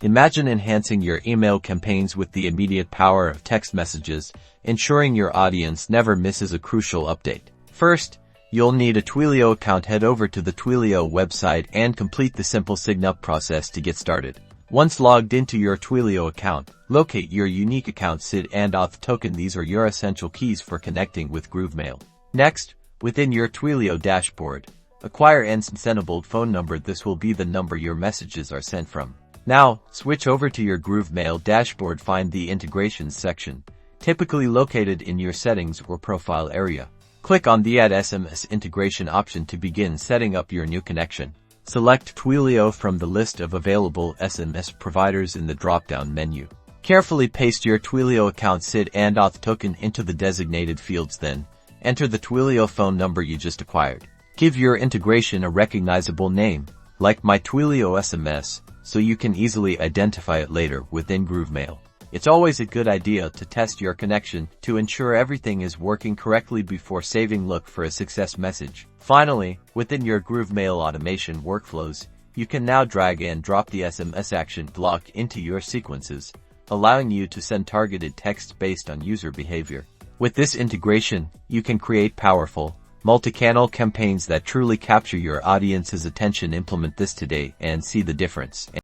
Imagine enhancing your email campaigns with the immediate power of text messages, ensuring your audience never misses a crucial update. First, you'll need a Twilio account. Head over to the Twilio website and complete the simple sign-up process to get started. Once logged into your Twilio account, locate your unique account SID and auth token. These are your essential keys for connecting with GrooveMail. Next, within your Twilio dashboard, acquire SMS-Enabled phone number. This will be the number your messages are sent from. Now, switch over to your GrooveMail dashboard. Find the Integrations section, typically located in your settings or profile area. Click on the Add SMS Integration option to begin setting up your new connection. Select Twilio from the list of available SMS providers in the drop-down menu. Carefully paste your Twilio account SID and auth token into the designated fields, then enter the Twilio phone number you just acquired. Give your integration a recognizable name, like My Twilio SMS, so you can easily identify it later within GrooveMail. It's always a good idea to test your connection to ensure everything is working correctly before saving. Look for a success message. Finally, within your GrooveMail automation workflows, you can now drag and drop the SMS action block into your sequences, allowing you to send targeted text based on user behavior. With this integration, you can create powerful, multi-channel campaigns that truly capture your audience's attention. Implement this today and see the difference.